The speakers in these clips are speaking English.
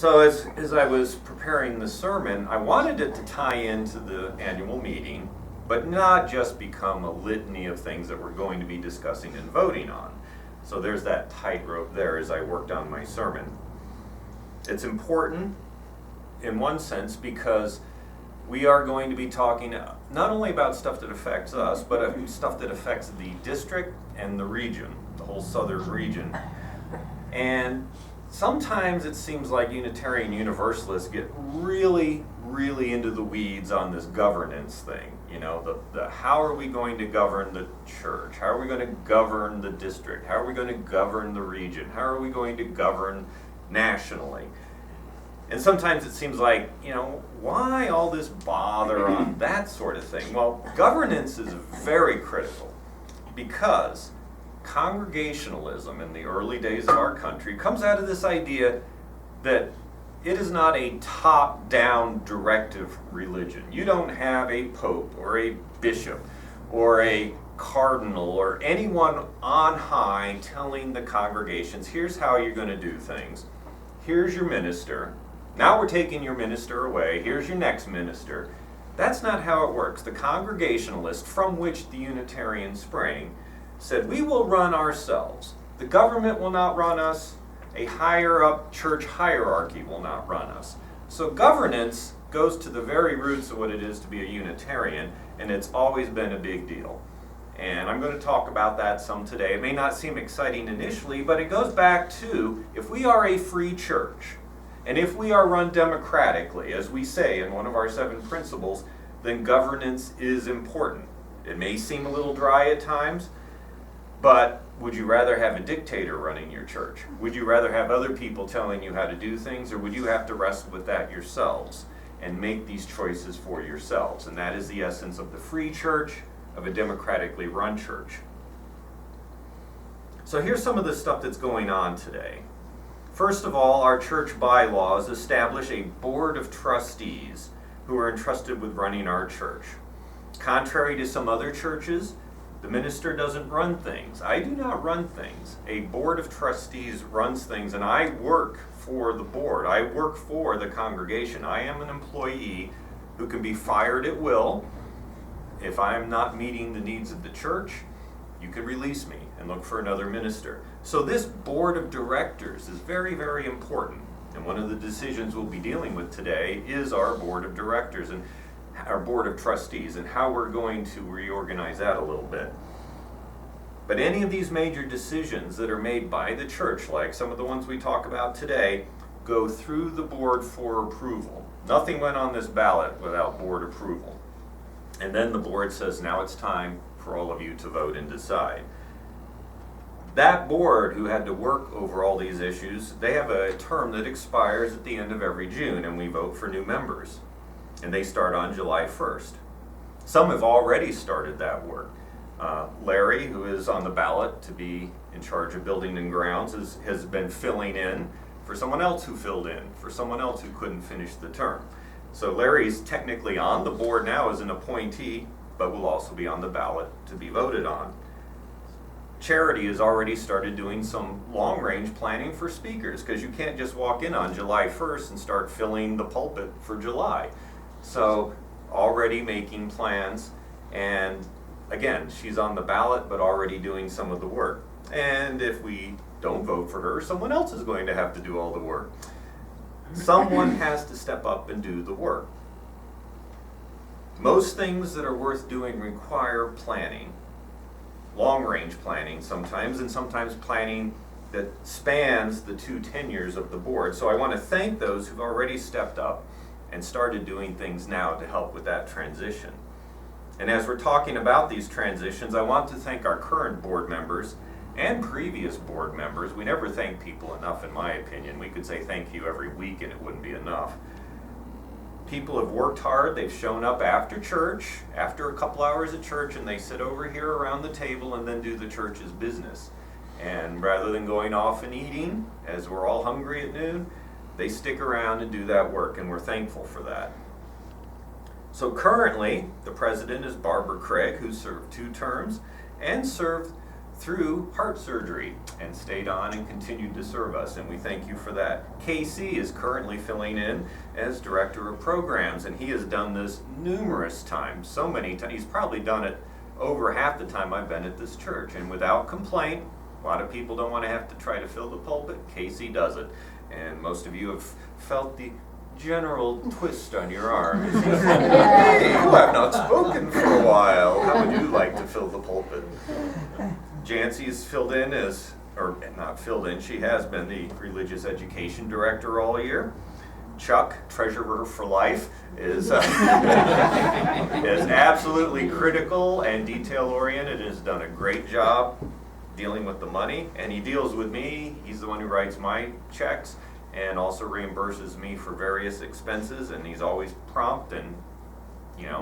So as I was preparing the sermon, I wanted it to tie into the annual meeting, but not just become a litany of things that we're going to be discussing and voting on. So there's that tightrope there as I worked on my sermon. It's important in one sense because we are going to be talking not only about stuff that affects us, but stuff that affects the district and the region, the whole southern region. And sometimes it seems like Unitarian Universalists get really, really into the weeds on this governance thing. You know, the how are we going to govern the church? How are we going to govern the district? How are we going to govern the region? How are we going to govern nationally? And sometimes it seems like, you know, why all this bother on that sort of thing? Well, governance is very critical because Congregationalism in the early days of our country comes out of this idea that it is not a top-down directive religion. You don't have a pope or a bishop or a cardinal or anyone on high telling the congregations, here's how you're going to do things. Here's your minister. Now we're taking your minister away. Here's your next minister. That's not how it works. The Congregationalist, from which the Unitarian sprang, said, we will run ourselves. The government will not run us. A higher up church hierarchy will not run us. So governance goes to the very roots of what it is to be a Unitarian, and it's always been a big deal. And I'm going to talk about that some today. It may not seem exciting initially, but it goes back to, if we are a free church, and if we are run democratically, as we say in one of our 7 principles, then governance is important. It may seem a little dry at times, but would you rather have a dictator running your church? Would you rather have other people telling you how to do things, or would you have to wrestle with that yourselves and make these choices for yourselves? And that is the essence of the free church, of a democratically run church. So here's some of the stuff that's going on today. First of all, our church bylaws establish a board of trustees who are entrusted with running our church. Contrary to some other churches, the minister doesn't run things. I do not run things. A board of trustees runs things, and I work for the board. I work for the congregation. I am an employee who can be fired at will. If I'm not meeting the needs of the church, you can release me and look for another minister. So this board of directors is very, very important. And one of the decisions we'll be dealing with today is our board of directors and our board of trustees and how we're going to reorganize that a little bit. But any of these major decisions that are made by the church, like some of the ones we talk about today, go through the board for approval. Nothing went on this ballot without board approval. And then the board says, now it's time for all of you to vote and decide. That board, who had to work over all these issues, they have a term that expires at the end of every June, and we vote for new members. And they start on July 1st. Some have already started that work. Larry, who is on the ballot to be in charge of building and grounds, has been filling in for someone else who filled in, for someone else who couldn't finish the term. So Larry's technically on the board now as an appointee, but will also be on the ballot to be voted on. Charity has already started doing some long-range planning for speakers, because you can't just walk in on July 1st and start filling the pulpit for July. So already making plans, and again, she's on the ballot but already doing some of the work. And if we don't vote for her, someone else is going to have to do all the work. Someone has to step up and do the work. Most things that are worth doing require planning, long-range planning sometimes, and sometimes planning that spans the 2 tenures of the board. So I want to thank those who've already stepped up and started doing things now to help with that transition. And as we're talking about these transitions, I want to thank our current board members and previous board members. We never thank people enough, in my opinion. We could say thank you every week and it wouldn't be enough. People have worked hard. They've shown up after church, after a couple hours at church, and they sit over here around the table and then do the church's business. And rather than going off and eating, as we're all hungry at noon, they stick around and do that work, and we're thankful for that. So currently, the president is Barbara Craig, who served 2 terms and served through heart surgery and stayed on and continued to serve us, and we thank you for that. Casey is currently filling in as Director of Programs, and he has done this numerous times, so many times. He's probably done it over half the time I've been at this church, and without complaint. A lot of people don't want to have to try to fill the pulpit. Casey does it, and most of you have felt the general twist on your arm. Hey, you have not spoken for a while. How would you like to fill the pulpit? Jancy's filled in or not filled in, she has been the religious education director all year. Chuck, treasurer for life, is absolutely critical and detail-oriented and has done a great job dealing with the money. And he deals with me. He's the one who writes my checks and also reimburses me for various expenses, and he's always prompt, and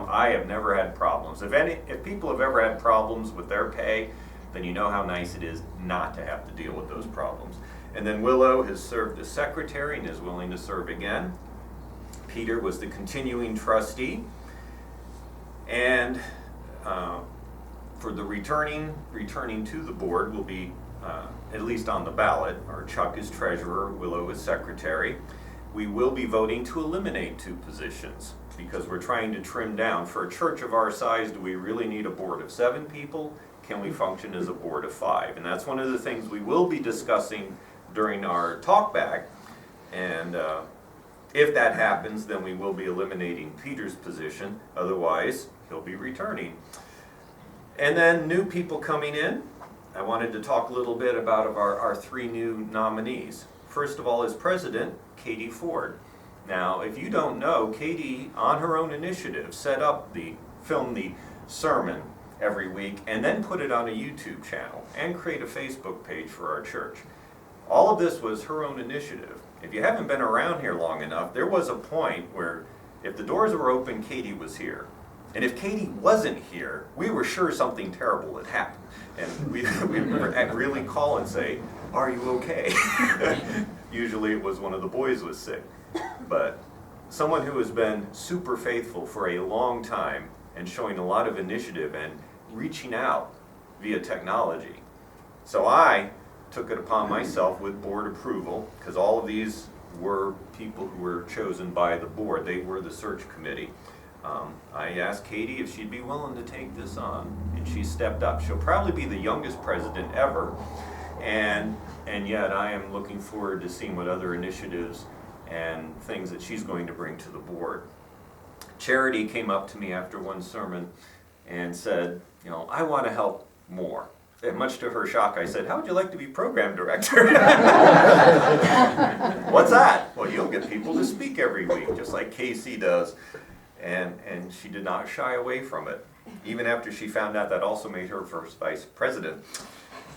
I have never had problems. If people have ever had problems with their pay, then you know how nice it is not to have to deal with those problems. And then Willow has served as secretary and is willing to serve again. Peter was the continuing trustee. And for the returning to the board will be at least on the ballot, or Chuck is treasurer, Willow is secretary. We will be voting to eliminate 2 positions because we're trying to trim down. For a church of our size, do we really need a board of 7 people? Can we function as a board of 5? And that's one of the things we will be discussing during our talk back. And if that happens, then we will be eliminating Peter's position. Otherwise, he'll be returning. And then new people coming in. I wanted to talk a little bit about our 3 new nominees. First of all, as president, Katie Ford. Now, if you don't know, Katie, on her own initiative, filmed the sermon every week and then put it on a YouTube channel and create a Facebook page for our church. All of this was her own initiative. If you haven't been around here long enough, there was a point where if the doors were open, Katie was here. And if Katie wasn't here, we were sure something terrible had happened. And we'd really call and say, "Are you okay?" Usually it was one of the boys was sick. But someone who has been super faithful for a long time and showing a lot of initiative and reaching out via technology. So I took it upon myself with board approval, because all of these were people who were chosen by the board. They were the search committee. I asked Katie if she'd be willing to take this on, and she stepped up. She'll probably be the youngest president ever, and yet I am looking forward to seeing what other initiatives and things that she's going to bring to the board. Charity came up to me after one sermon and said, I want to help more. And much to her shock, I said, "How would you like to be program director?" What's that? Well, you'll get people to speak every week, just like Casey does. And she did not shy away from it, even after she found out that also made her first vice president.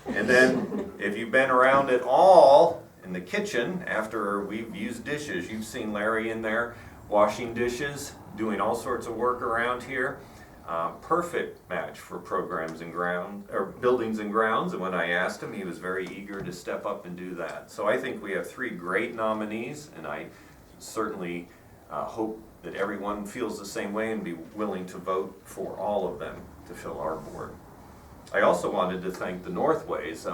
And then, if you've been around at all in the kitchen after we've used dishes, you've seen Larry in there washing dishes, doing all sorts of work around here. Perfect match for programs and buildings and grounds. And when I asked him, he was very eager to step up and do that. So I think we have 3 great nominees, and I certainly hope that everyone feels the same way and be willing to vote for all of them to fill our board. I also wanted to thank the Northways.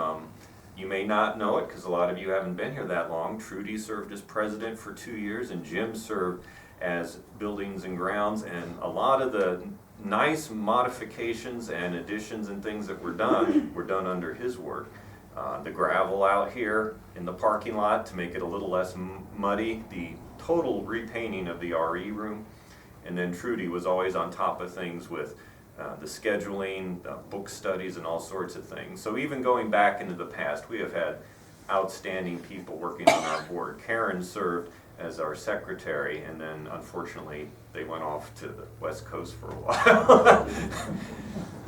You may not know it because a lot of you haven't been here that long. Trudy served as president for 2 years, and Jim served as buildings and grounds, and a lot of the nice modifications and additions and things that were done under his work. The gravel out here in the parking lot to make it a little less muddy, the total repainting of the RE room, and then Trudy was always on top of things with the scheduling, book studies, and all sorts of things. So even going back into the past, we have had outstanding people working on our board. Karen served as our secretary, and then unfortunately they went off to the West Coast for a while.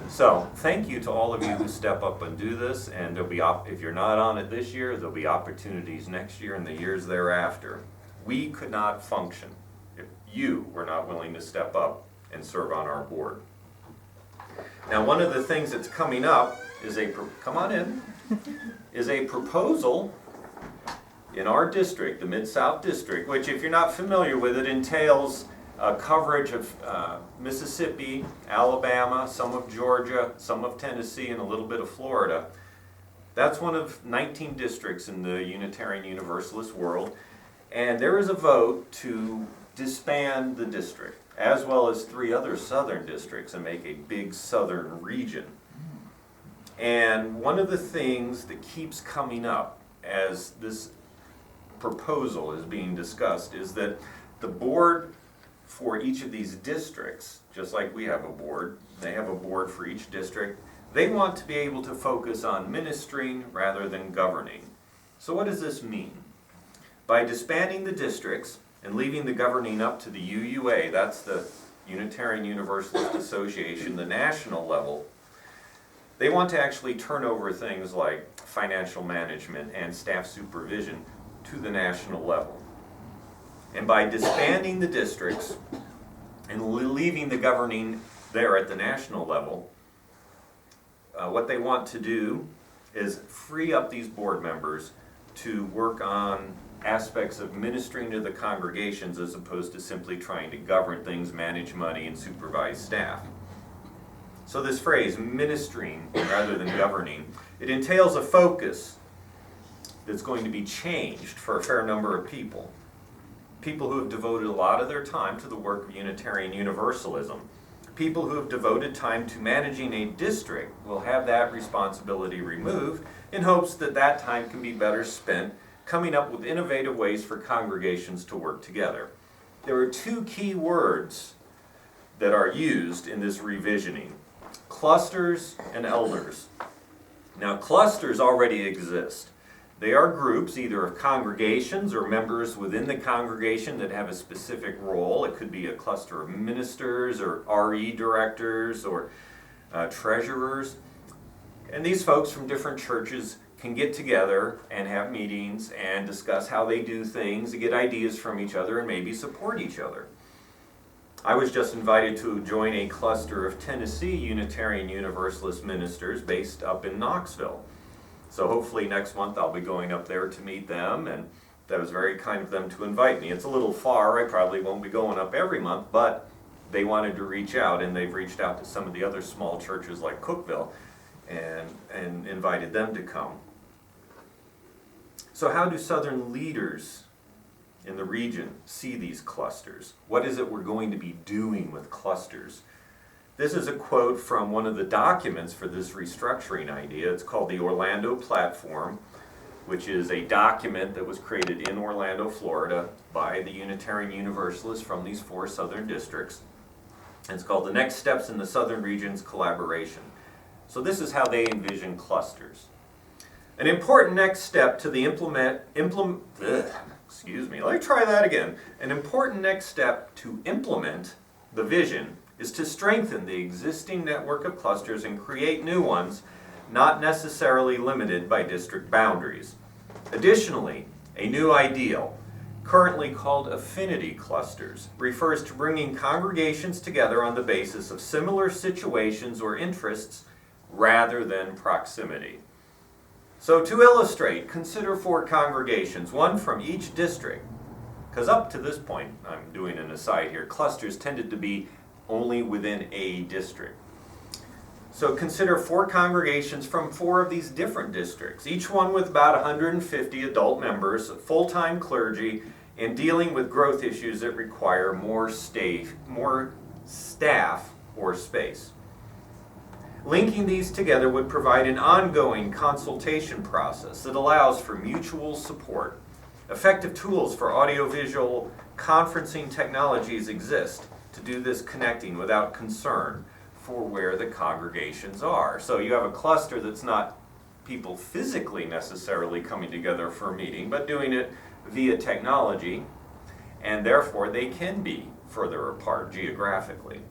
So thank you to all of you who step up and do this, and there'll be if you're not on it this year, there'll be opportunities next year and the years thereafter. We could not function if you were not willing to step up and serve on our board. Now, one of the things that's coming up is a proposal in our district, the Mid-South District, which, if you're not familiar with it, entails coverage of Mississippi, Alabama, some of Georgia, some of Tennessee, and a little bit of Florida. That's one of 19 districts in the Unitarian Universalist world. And there is a vote to disband the district, as well as 3 other southern districts, and make a big southern region. And one of the things that keeps coming up as this proposal is being discussed is that the board for each of these districts, just like we have a board, they have a board for each district, they want to be able to focus on ministering rather than governing. So what does this mean? By disbanding the districts and leaving the governing up to the UUA, that's the Unitarian Universalist Association, the national level, they want to actually turn over things like financial management and staff supervision to the national level. And by disbanding the districts and leaving the governing there at the national level, what they want to do is free up these board members to work on aspects of ministering to the congregations as opposed to simply trying to govern things, manage money, and supervise staff. So this phrase, ministering rather than governing, it entails a focus that's going to be changed for a fair number of people. People who have devoted a lot of their time to the work of Unitarian Universalism. People who have devoted time to managing a district will have that responsibility removed in hopes that that time can be better spent coming up with innovative ways for congregations to work together. There are 2 key words that are used in this revisioning: clusters and elders. Now, clusters already exist. They are groups either of congregations or members within the congregation that have a specific role. It could be a cluster of ministers or RE directors or treasurers. And these folks from different churches can get together and have meetings and discuss how they do things, to get ideas from each other and maybe support each other. I was just invited to join a cluster of Tennessee Unitarian Universalist ministers based up in Knoxville. So hopefully next month I'll be going up there to meet them, and that was very kind of them to invite me. It's a little far, I probably won't be going up every month, but they wanted to reach out, and they've reached out to some of the other small churches like Cookville and invited them to come. So how do Southern leaders in the region see these clusters? What is it we're going to be doing with clusters? This is a quote from one of the documents for this restructuring idea. It's called the Orlando Platform, which is a document that was created in Orlando, Florida by the Unitarian Universalists from these 4 southern districts. And it's called The Next Steps in the Southern Region's Collaboration. So this is how they envision clusters. An important next step to the An important next step to implement the vision is to strengthen the existing network of clusters and create new ones, not necessarily limited by district boundaries. Additionally, a new ideal, currently called affinity clusters, refers to bringing congregations together on the basis of similar situations or interests rather than proximity. So to illustrate, consider 4 congregations, one from each district, because up to this point, I'm doing an aside here, clusters tended to be only within a district. So consider 4 congregations from 4 of these different districts, each one with about 150 adult members, full-time clergy, and dealing with growth issues that require more staff or space. Linking these together would provide an ongoing consultation process that allows for mutual support. Effective tools for audiovisual conferencing technologies exist to do this connecting without concern for where the congregations are. So you have a cluster that's not people physically necessarily coming together for a meeting, but doing it via technology, and therefore they can be further apart geographically.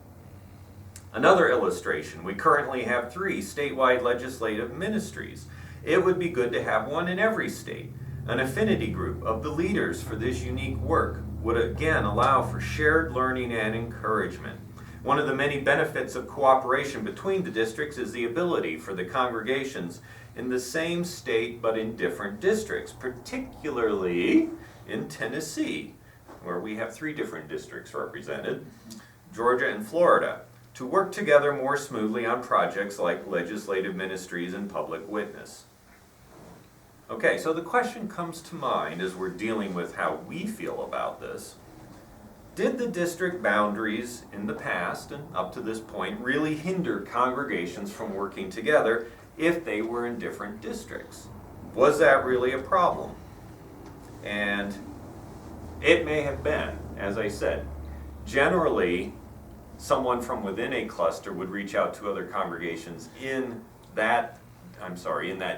Another illustration, we currently have 3 statewide legislative ministries. It would be good to have one in every state. An affinity group of the leaders for this unique work would again allow for shared learning and encouragement. One of the many benefits of cooperation between the districts is the ability for the congregations in the same state but in different districts, particularly in Tennessee, where we have 3 different districts represented, Georgia and Florida, to work together more smoothly on projects like legislative ministries and public witness. Okay, so the question comes to mind as we're dealing with how we feel about this. Did the district boundaries in the past and up to this point really hinder congregations from working together if they were in different districts? Was that really a problem? And it may have been, as I said. Generally, someone from within a cluster would reach out to other congregations in that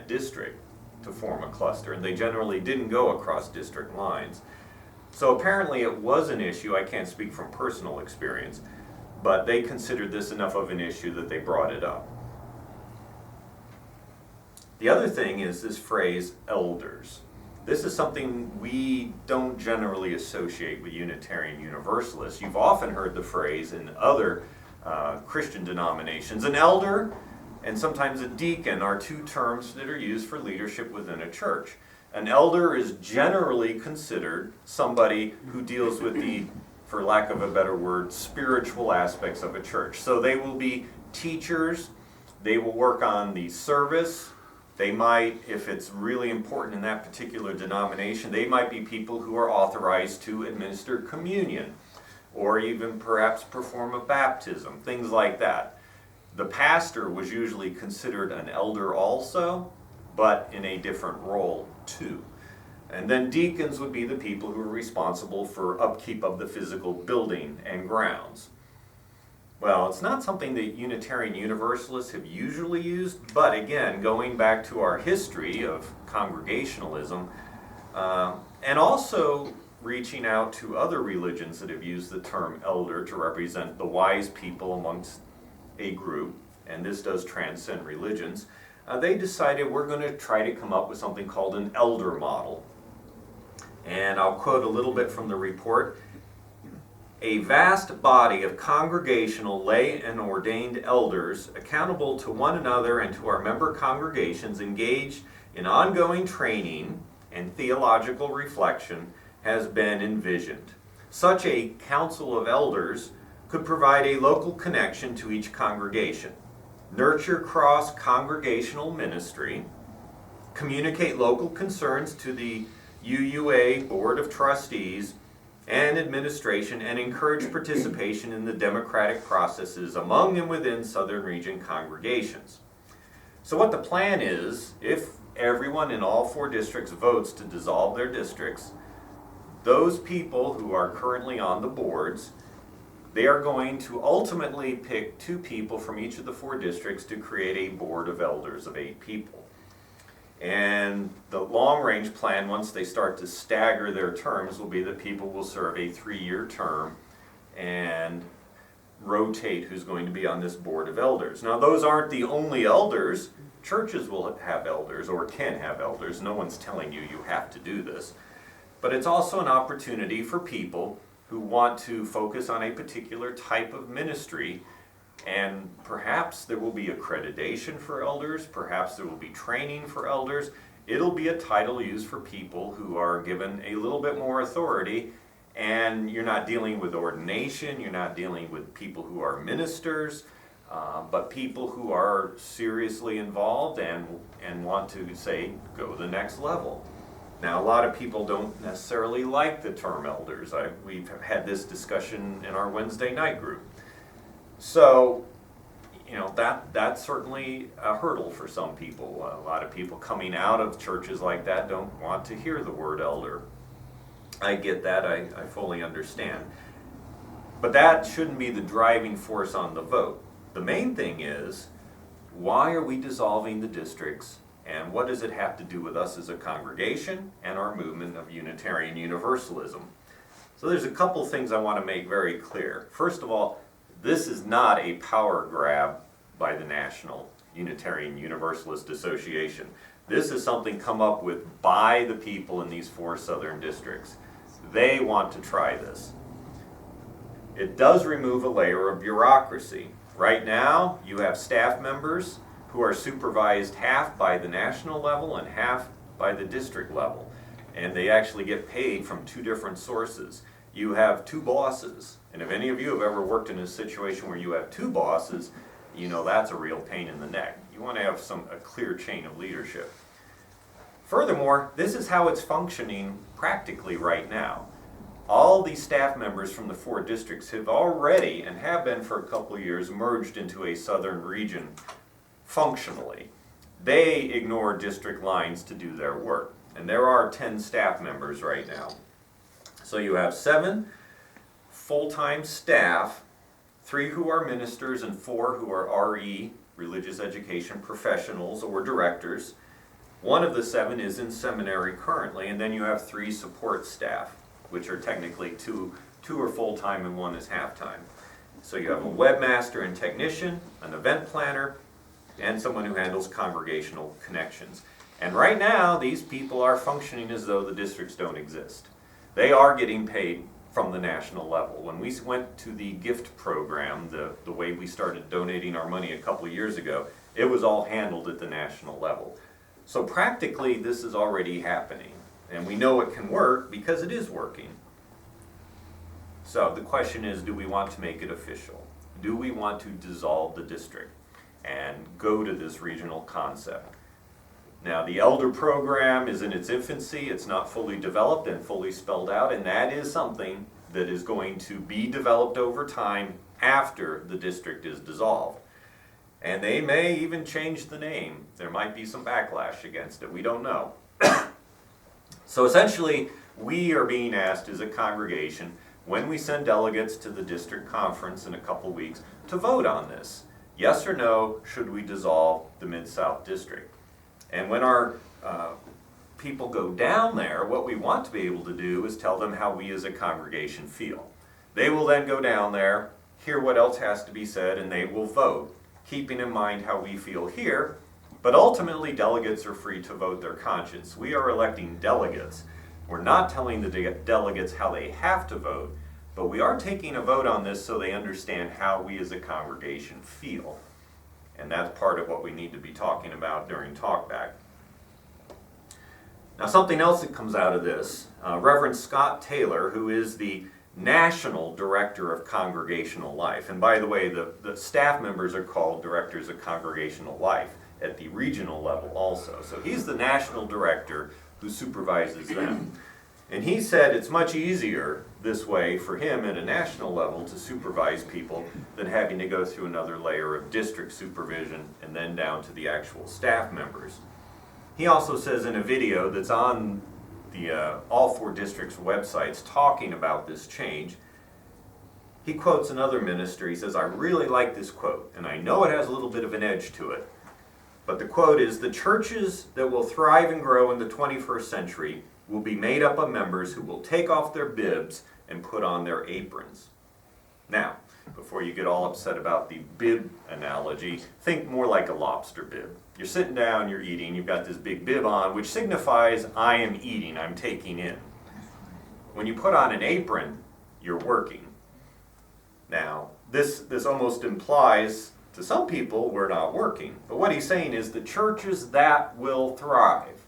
district to form a cluster, and they generally didn't go across district lines. So apparently it was an issue. I can't speak from personal experience, but they considered this enough of an issue that they brought it up. The other thing is this phrase, elders. This is something we don't generally associate with Unitarian Universalists. You've often heard the phrase in other Christian denominations. An elder and sometimes a deacon are two terms that are used for leadership within a church. An elder is generally considered somebody who deals with the, for lack of a better word, spiritual aspects of a church. So they will be teachers, they will work on the service, they might, if it's really important in that particular denomination, they might be people who are authorized to administer communion, or even perhaps perform a baptism, things like that. The pastor was usually considered an elder also, but in a different role too. And then deacons would be the people who are responsible for upkeep of the physical building and grounds. Well, it's not something that Unitarian Universalists have usually used, but again, going back to our history of Congregationalism, and also reaching out to other religions that have used the term elder to represent the wise people amongst a group, and this does transcend religions, they decided we're going to try to come up with something called an elder model. And I'll quote a little bit from the report. A vast body of congregational lay and ordained elders, accountable to one another and to our member congregations, engaged in ongoing training and theological reflection, has been envisioned. Such a council of elders could provide a local connection to each congregation, nurture cross-congregational ministry, communicate local concerns to the UUA Board of Trustees and administration, and encourage participation in the democratic processes among and within Southern Region congregations. So what the plan is, if everyone in all 4 districts votes to dissolve their districts, those people who are currently on the boards, they are going to ultimately pick 2 people from each of the 4 districts to create a board of elders of 8 people. And the long-range plan, once they start to stagger their terms, will be that people will serve a 3-year term and rotate who's going to be on this board of elders. Now, those aren't the only elders. Churches will have elders or can have elders. No one's telling you you have to do this. But it's also an opportunity for people who want to focus on a particular type of ministry, and perhaps there will be accreditation for elders, perhaps there will be training for elders. It'll be a title used for people who are given a little bit more authority, and you're not dealing with ordination, you're not dealing with people who are ministers, but people who are seriously involved and want to, say, go the next level. Now, a lot of people don't necessarily like the term elders. We've had this discussion in our Wednesday night group. So, that's certainly a hurdle for some people. A lot of people coming out of churches like that don't want to hear the word elder. I get that, I fully understand. But that shouldn't be the driving force on the vote. The main thing is, why are we dissolving the districts, and what does it have to do with us as a congregation and our movement of Unitarian Universalism? So there's a couple things I want to make very clear. First of all, this is not a power grab by the National Unitarian Universalist Association. This is something come up with by the people in these 4 southern districts. They want to try this. It does remove a layer of bureaucracy. Right now, you have staff members who are supervised half by the national level and half by the district level. And they actually get paid from 2 different sources. You have 2 bosses. And if any of you have ever worked in a situation where you have 2 bosses, you know that's a real pain in the neck. You want to have a clear chain of leadership. Furthermore, this is how it's functioning practically right now. All these staff members from the 4 districts have already, and have been for a couple of years, merged into a southern region functionally. They ignore district lines to do their work, and there are 10 staff members right now. So you have 7 full-time staff, 3 who are ministers and 4 who are RE, religious education professionals or directors. 1 of the 7 is in seminary currently, and then you have 3 support staff, which are technically two are full-time and 1 is half-time. So you have a webmaster and technician, an event planner, and someone who handles congregational connections. And right now, these people are functioning as though the districts don't exist. They are getting paid from the national level. When we went to the gift program, the way we started donating our money a couple of years ago, it was all handled at the national level. So practically, this is already happening. And we know it can work because it is working. So the question is, do we want to make it official? Do we want to dissolve the district and go to this regional concept? Now, the elder program is in its infancy. It's not fully developed and fully spelled out, and that is something that is going to be developed over time after the district is dissolved. And they may even change the name. There might be some backlash against it. We don't know. So essentially, we are being asked as a congregation, when we send delegates to the district conference in a couple weeks, to vote on this. Yes or no, should we dissolve the Mid-South District? And when our people go down there, what we want to be able to do is tell them how we as a congregation feel. They will then go down there, hear what else has to be said, and they will vote, keeping in mind how we feel here. But ultimately, delegates are free to vote their conscience. We are electing delegates. We're not telling the delegates how they have to vote, but we are taking a vote on this so they understand how we as a congregation feel. And that's part of what we need to be talking about during talkback. Now, something else that comes out of this, Reverend Scott Taylor, who is the National Director of Congregational Life, and by the way, the staff members are called Directors of Congregational Life at the regional level also. So he's the National Director who supervises them. And he said it's much easier this way for him at a national level to supervise people than having to go through another layer of district supervision and then down to the actual staff members. He also says in a video that's on the all 4 districts' websites talking about this change, he quotes another minister. He says, "I really like this quote, and I know it has a little bit of an edge to it. But the quote is, the churches that will thrive and grow in the 21st century will be made up of members who will take off their bibs and put on their aprons." Now, before you get all upset about the bib analogy, think more like a lobster bib. You're sitting down, you're eating, you've got this big bib on, which signifies I am eating, I'm taking in. When you put on an apron, you're working. Now, this almost implies to some people we're not working. But what he's saying is the churches that will thrive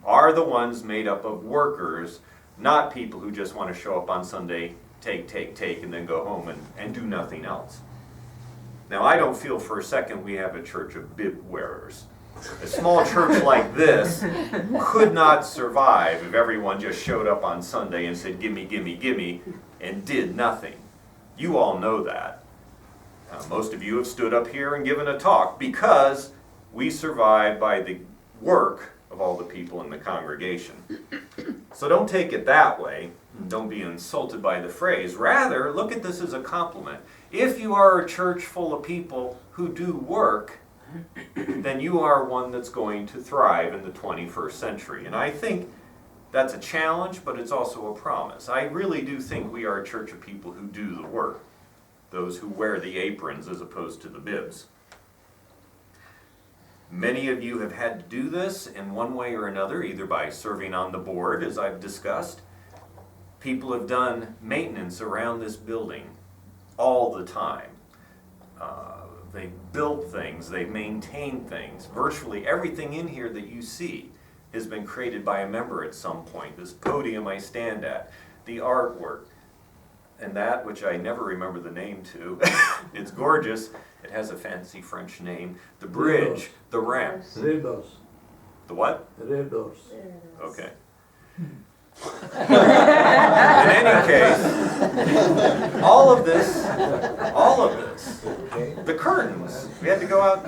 are the ones made up of workers, not people who just want to show up on Sunday, take, and then go home and do nothing else. Now, I don't feel for a second we have a church of bib wearers. A small church like this could not survive if everyone just showed up on Sunday and said, gimme, gimme, gimme, and did nothing. You all know that. Most of you have stood up here and given a talk because we survive by the work of all the people in the congregation. So don't take it that way. Don't be insulted by the phrase. Rather, look at this as a compliment. If you are a church full of people who do work, then you are one that's going to thrive in the 21st century. And I think that's a challenge, but it's also a promise. I really do think we are a church of people who do the work. Those who wear the aprons as opposed to the bibs. Many of you have had to do this in one way or another, either by serving on the board, as I've discussed. People have done maintenance around this building all the time. They've built things, they've maintained things. Virtually everything in here that you see has been created by a member at some point. This podium I stand at, the artwork, and that which I never remember the name to. It's gorgeous. It has a fancy French name. The bridge, the ramp. The what? The red doors. Okay. In any case, all of this, the curtains, we had to go out,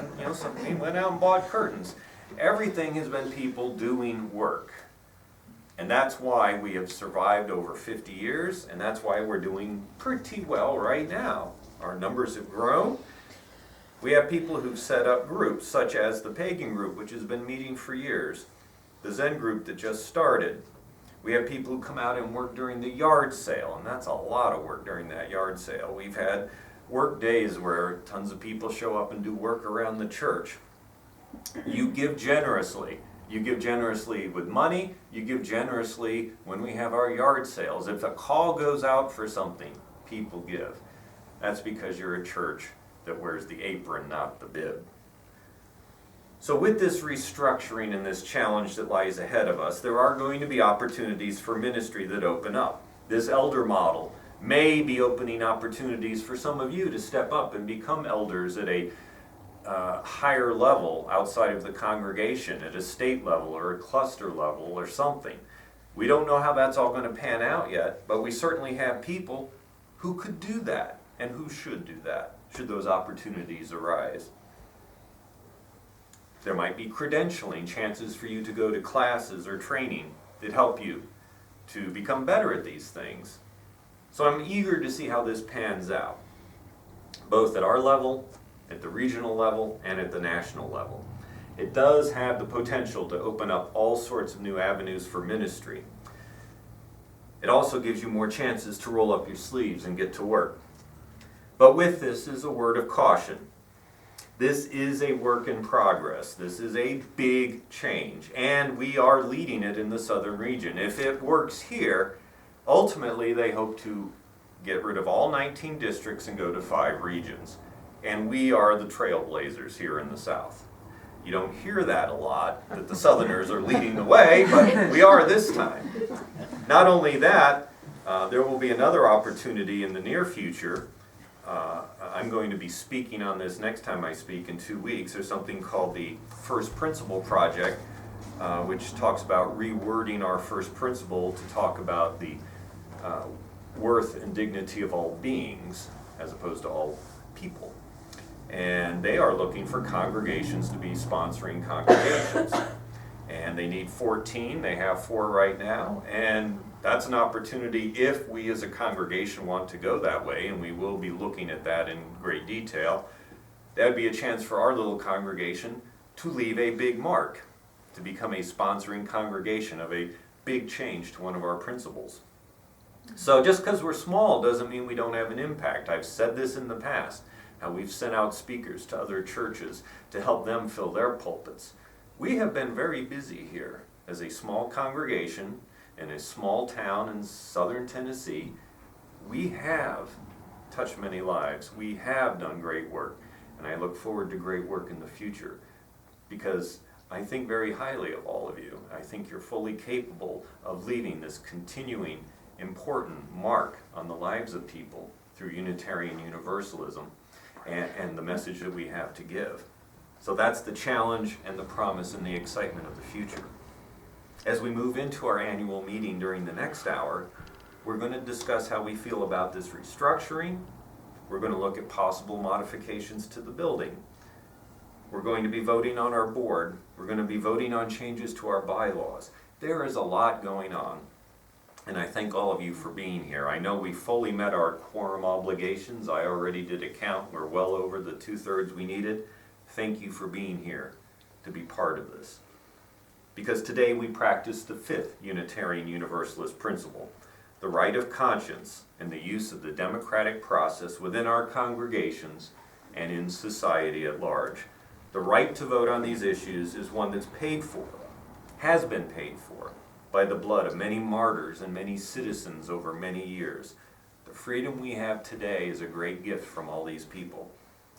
we went out and bought curtains. Everything has been people doing work. And that's why we have survived over 50 years, and that's why we're doing pretty well right now. Our numbers have grown. We have people who've set up groups, such as the pagan group, which has been meeting for years, the Zen group that just started. We have people who come out and work during the yard sale, and that's a lot of work during that yard sale. We've had work days where tons of people show up and do work around the church. You give generously. You give generously with money. You give generously when we have our yard sales. If a call goes out for something, people give. That's because you're a church that wears the apron, not the bib. So with this restructuring and this challenge that lies ahead of us, there are going to be opportunities for ministry that open up. This elder model may be opening opportunities for some of you to step up and become elders at a higher level outside of the congregation, at a state level or a cluster level or something. We don't know how that's all going to pan out yet, but we certainly have people who could do that and who should do that, should those opportunities arise. There might be credentialing, chances for you to go to classes or training that help you to become better at these things. So I'm eager to see how this pans out, both at our level, at the regional level, and at the national level. It does have the potential to open up all sorts of new avenues for ministry. It also gives you more chances to roll up your sleeves and get to work. But with this is a word of caution. This is a work in progress. This is a big change, and we are leading it in the southern region. If it works here, ultimately they hope to get rid of all 19 districts and go to 5 regions. And we are the trailblazers here in the South. You don't hear that a lot, that the Southerners are leading the way, but we are this time. Not only that, there will be another opportunity in the near future. I'm going to be speaking on this next time I speak in 2 weeks. There's something called the First Principle Project, which talks about rewording our first principle to talk about the worth and dignity of all beings as opposed to all people. And they are looking for congregations to be sponsoring congregations. And they need 14, they have 4 right now, and that's an opportunity if we as a congregation want to go that way, and we will be looking at that in great detail. That would be a chance for our little congregation to leave a big mark, to become a sponsoring congregation of a big change to one of our principles. So just because we're small doesn't mean we don't have an impact. I've said this in the past, how we've sent out speakers to other churches to help them fill their pulpits. We have been very busy here as a small congregation in a small town in southern Tennessee. We have touched many lives. We have done great work, and I look forward to great work in the future because I think very highly of all of you. I think you're fully capable of leaving this continuing important mark on the lives of people through Unitarian Universalism and the message that we have to give. So that's the challenge and the promise and the excitement of the future. As we move into our annual meeting during the next hour, we're going to discuss how we feel about this restructuring. We're going to look at possible modifications to the building. We're going to be voting on our board. We're going to be voting on changes to our bylaws. There is a lot going on, and I thank all of you for being here. I know we fully met our quorum obligations. I already did a count. We're well over the 2/3 we needed. Thank you for being here to be part of this. Because today we practice the 5th Unitarian Universalist principle, the right of conscience and the use of the democratic process within our congregations and in society at large. The right to vote on these issues is one that's paid for, has been paid for, by the blood of many martyrs and many citizens over many years. The freedom we have today is a great gift from all these people.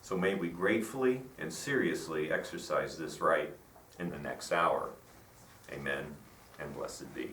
So may we gratefully and seriously exercise this right in the next hour. Amen, and blessed be.